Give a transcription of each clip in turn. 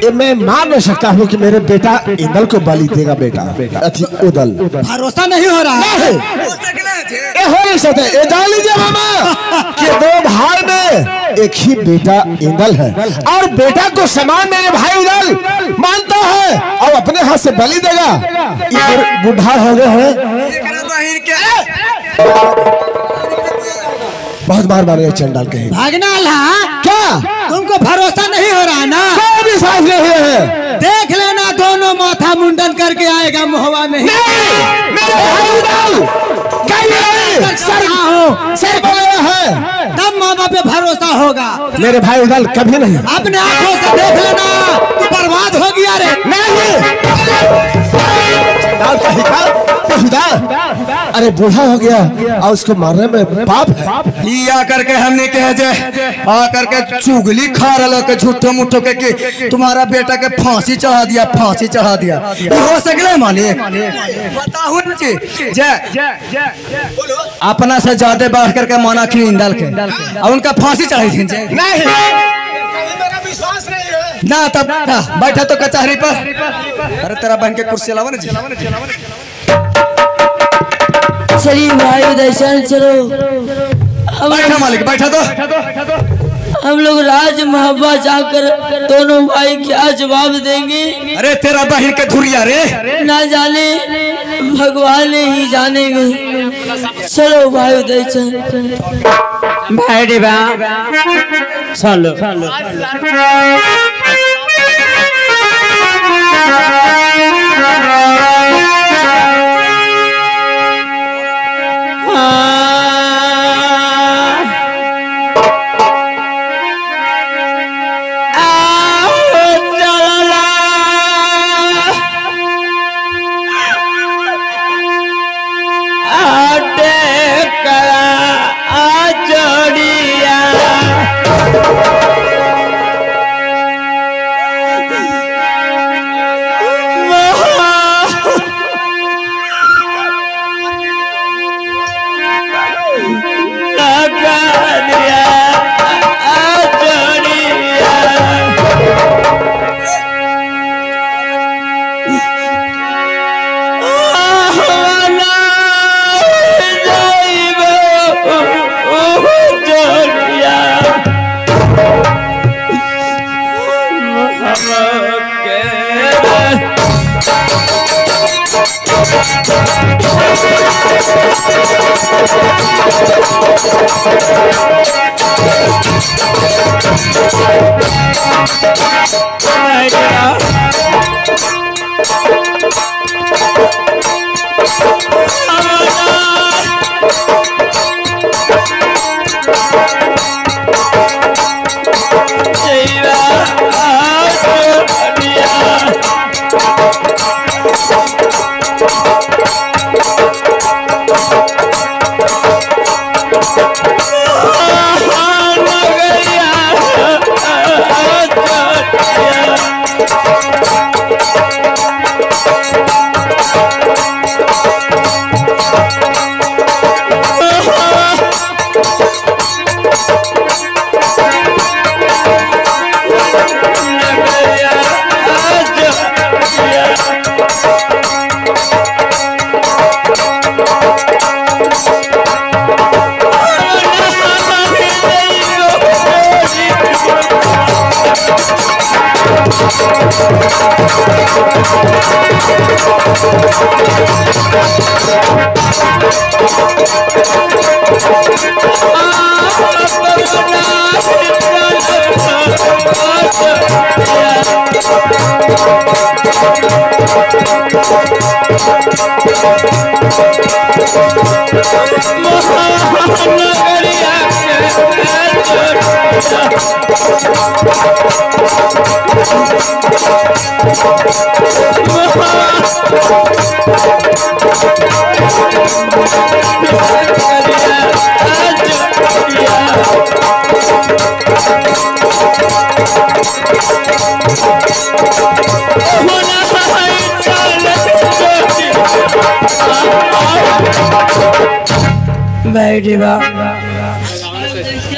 ये मैं मान नहीं सकता हूँ कि मेरे बेटा इंदल को बलि देगा। बेटा उदल भरोसा नहीं हो रहा है। ये हो नहीं सकता। ये जान लीजिए मामा कि दो भाई में एक ही बेटा इंदल है और बेटा को समान मेरे भाई उदल मानता है और अपने हाथ से बलि देगा। ये बुढ़ा हो गए हैं, बहुत बार मारे चंडाल कहीं भागना क्या तुमको भरोसा नहीं हो रहा ना? कोई भी साथ नहीं है। देख लेना दोनों माथा मुंडन करके आएगा मुहवा में। मेरे भाई उदल सर बोला है तब माँ बाप पे भरोसा होगा। मेरे भाई उदल कभी नहीं। अपने आंखों से देख लेना तू बर्बाद हो गया रे। अरे बूढ़ा हो गया और उसको मारने में पाप है। ये आकर के हमने कहे जे आकर के चुगली खा रहा के झूठो मुठो के कि तुम्हारा बेटा के फांसी चढ़ा दिया, फांसी चढ़ा दिया। ये हो सकले मालिक? बताओ अपना से ज्यादा बढ़ करके माना कि इंदल के और उनका फांसी चढ़ाई थी नहीं ना। तब बैठा तो कचहरी पर। अरे तेरा बहन के कुर्सी लावा ना। चलिए भाई दर्शन चलो। बैठा मालिक, बैठा तो। हम लोग राज महब्बा जाकर दोनों भाई क्या जवाब देंगे? अरे तेरा बहन के धुरिया रे, ना जाने भगवान ही जानेंगे। चलो भाई दर्शन। भाई डिबा चलो।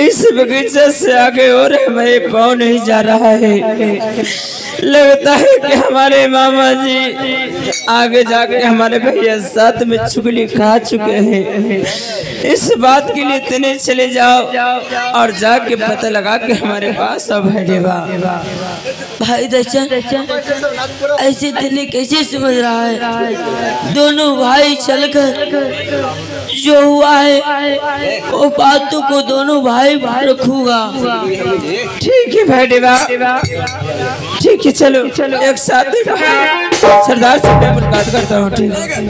इस इस बगीचे से आगे और हमारे पाँव नहीं जा रहा है। लगता है कि हमारे मामा जी आगे जाके हमारे भैया साथ में चुगली खा चुके हैं। इस बात के लिए तने चले जाओ और जाके पता लगा के हमारे पास अब है देवा। भाई दर्शन ऐसे तने कैसे समझ रहा है? दोनों भाई चलकर जो हुआ है वो बातों को दोनों भाई रखूंगा। ठीक है भाई देवा, ठीक है, चलो एक साथ सरदार से मैं मुलाकात करता हूँ। ठीक है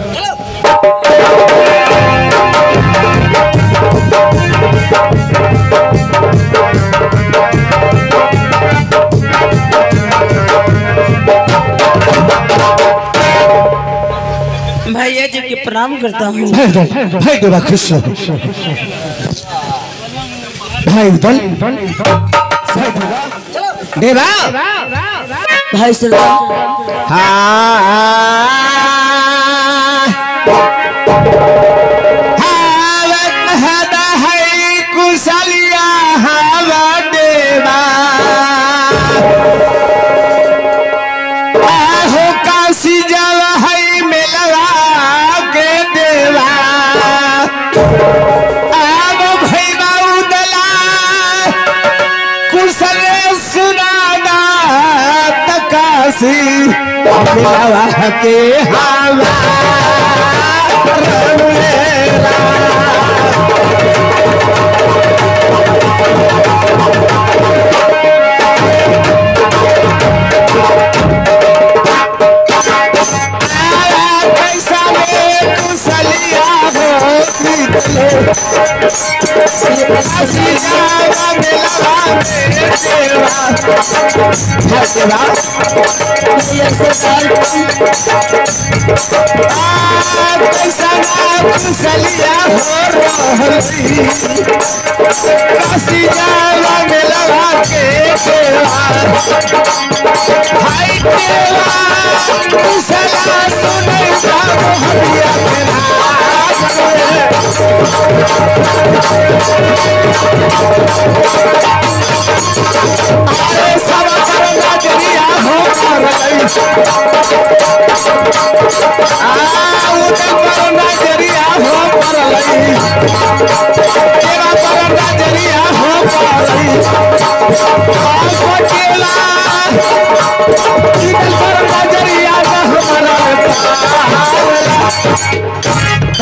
भैया जी के प्रणाम करता हूँ। भाई देवा खुश रहो। भाई उदल देवा भाई सरदार कुशलिया हवा देवा हो काशी जवा है मिलवा के देवा अब भैया उदला कुशल सुनाना तकाशी मिलवा के हवा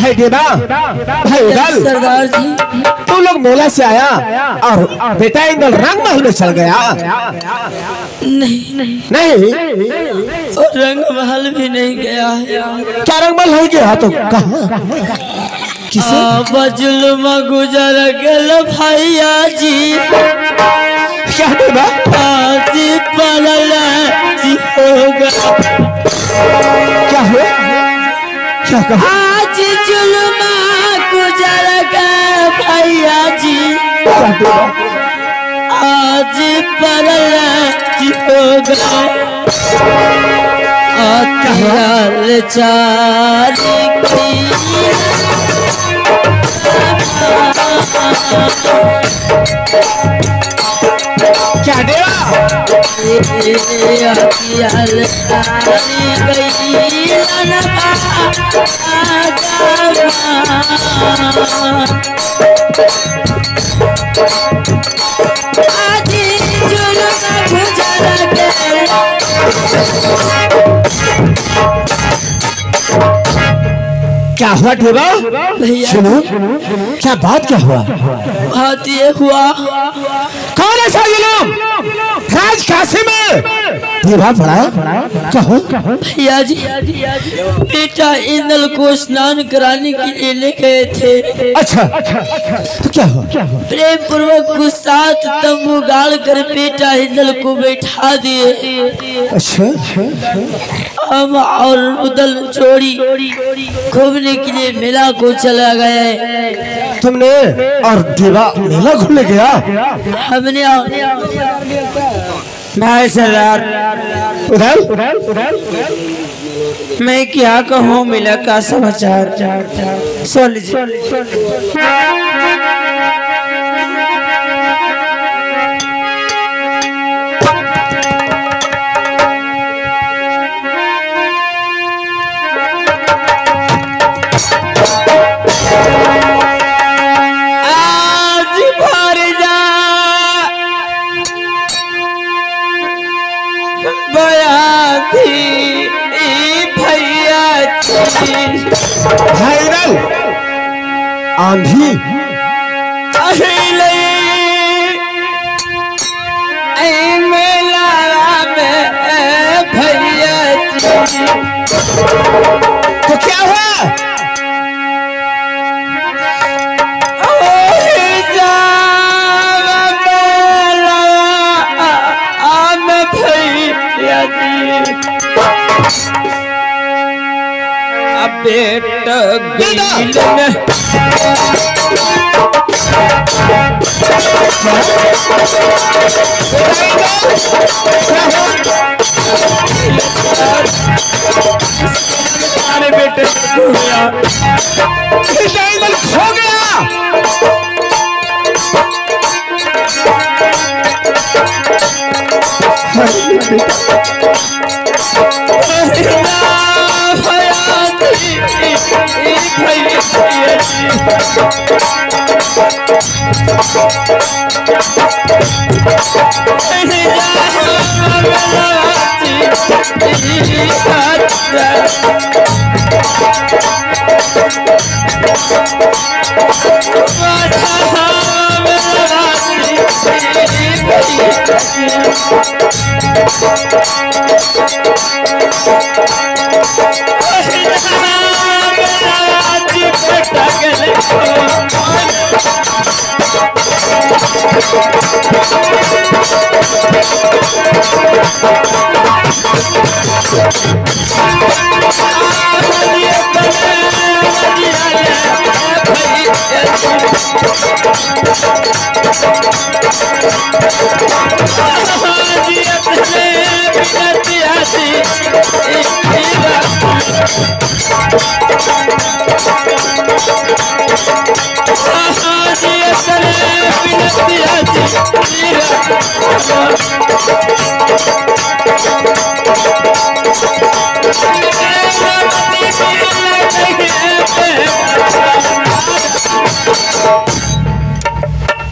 भाई देवा भाई उदल सरदार जी तू लोग मेला से आया और बेटा इंदल रंग महल में चल गया। नहीं और रंग महल भी नहीं गया है। क्या रंग महल हो गया? तो कहाँ किसे बजुलमा गुजर गल भैया जी क्या देवा जी पलल जी होगा। क्या हुआ? क्या कहा? आज जुलमा गुजर गए भैया जी आज पलल जी होगा। चारी क्या देवा क्या हुआ देवा? सुनो क्या बात क्या हुआ? बात ये हुआ कौन है ये लोग राज काशी में? देवा पड़ा कहो। भैया जी बेटा इंदल को स्नान कराने के लिए ले गए थे। अच्छा तो क्या हुआ? प्रेम पूर्वक गुस्सात तंबू गाड़ कर बेटा इंदल को बैठा दिए। अच्छा हम और उदल जोड़ी घूमने के लिए मेला को चला गए। तुमने और देवा मेला घूमने गया? हमने भाई सरदार उधर मैं क्या कहूँ मिला का समाचार सुन लीजिए। भाईरल आंधी भैया तो क्या हुआ? बेटा बेटे खो गया, खो गया।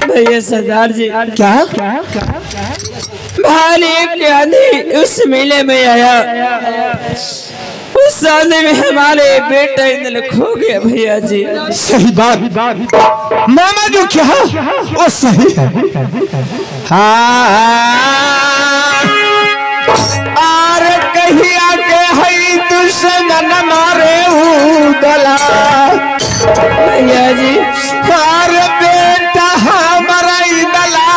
भैया सरदार जी, क्या भारी एक आंधी उस मेले में आया, उस आंधी में हमारे बेटा इंदल खो गया भैया जी। सही बात मामा जो क्या वो सही है। हाँ आर कहीं आके हई दुश्मन मारे उदला भैया जी। हार बेटा हमारा इंदला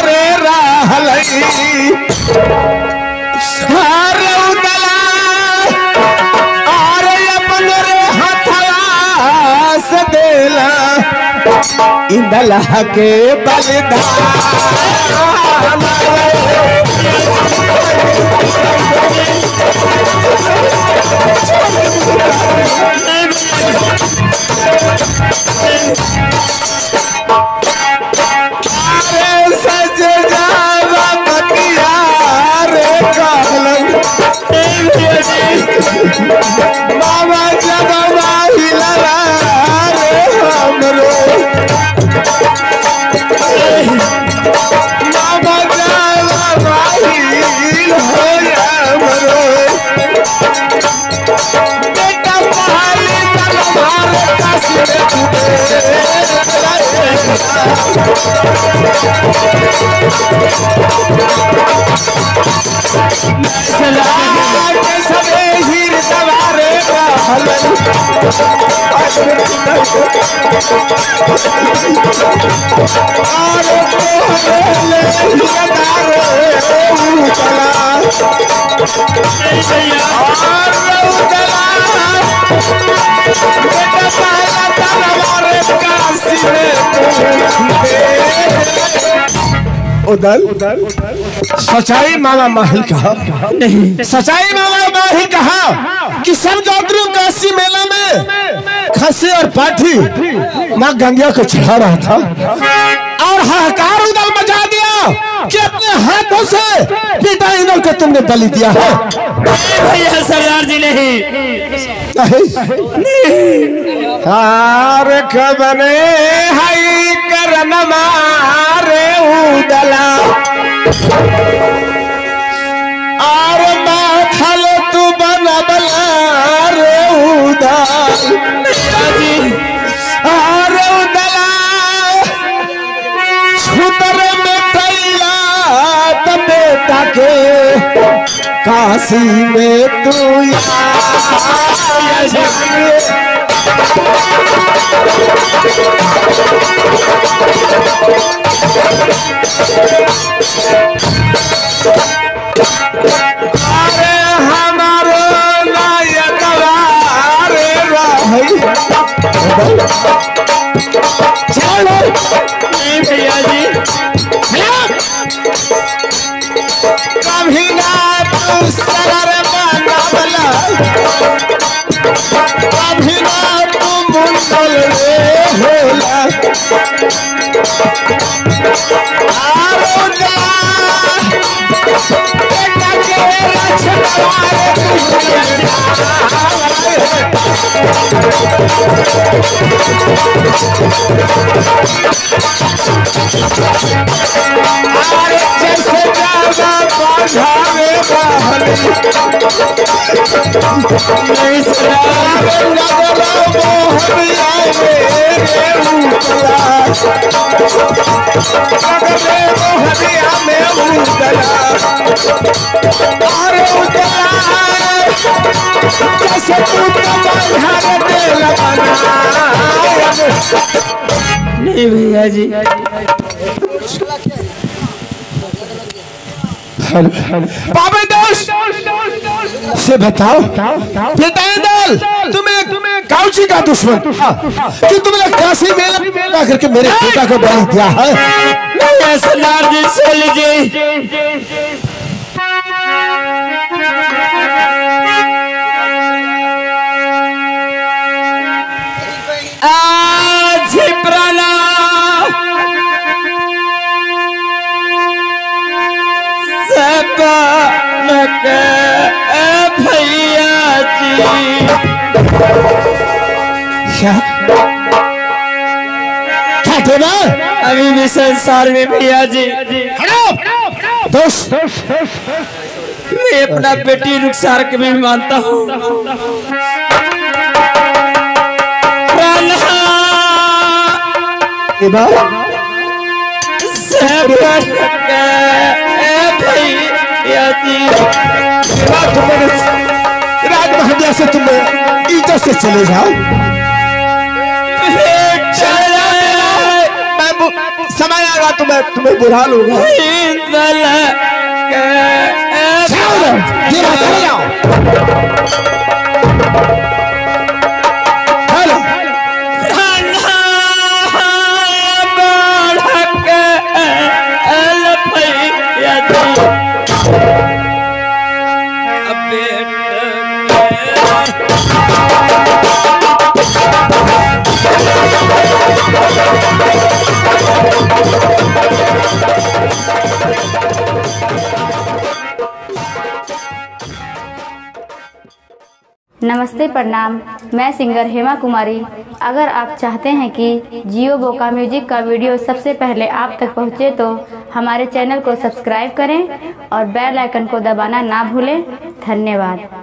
रे रहलई हार उदला आर अपन रे हथवा से देला इंदला के बलिदान। सच जावा बतिया रे कहलन बाबा जब हिला रे हमरो बाबा जब हिल हो हमरो बेटा पाली तलवार कासिर सबे हीर सवारे रहलन उदल सच्चाई मामा माही कहा नहीं, सच्चाई मामा माही कहा कि सब जातरू काशी मेला में खसे और पाठी माँ गंगा को चढ़ा रहा था और हाहाकार उदल मचा दिया कि अपने हाथों से पिता इंदल को तुमने बलि दिया है। भैया सरदार जी नहीं, हार खबने हई करन मारे उदला और माथल तू बनबला रे उदल अरे उदला छुतर में कैला तो बेटा के काशी में तू अरे हमारो लायकवा रे रही चलो नहीं भैया जी कभी ना तू सगर बनावला कभी ना तू मुंडल रे होला आरो जा बेटा के रछवारे अरे जैसे जावा बांधावे बहली नहीं सरावे लगलो मोहनिया मेरे उतला लगले मोहनिया में उतला अरे उतला जैसे तू तो बांधार दिल बना नहीं भैया जी बाबे दोष से बताओ बेटा दल तुम्हें काउची का दुश्मन कि तुमने काशी में करके मेरे बेटा को बलि दिया है नहीं सरदार जी सुन लीजिए आज प्राणा सब भैया जी क्या क्या ना अभी भी संसार में भैया जी दोस्त मैं अपना बेटी रुखसार के भी मानता हूँ राजमहलिया से तुम इज्जत से चले जाओ समय आएगा तुम्हें बुरा लूंगा ये बात नहीं आओ नमस्ते प्रणाम, मैं सिंगर हेमा कुमारी। अगर आप चाहते हैं कि जियो बोका म्यूजिक का वीडियो सबसे पहले आप तक पहुंचे तो हमारे चैनल को सब्सक्राइब करें और बेल आइकन को दबाना ना भूलें। धन्यवाद।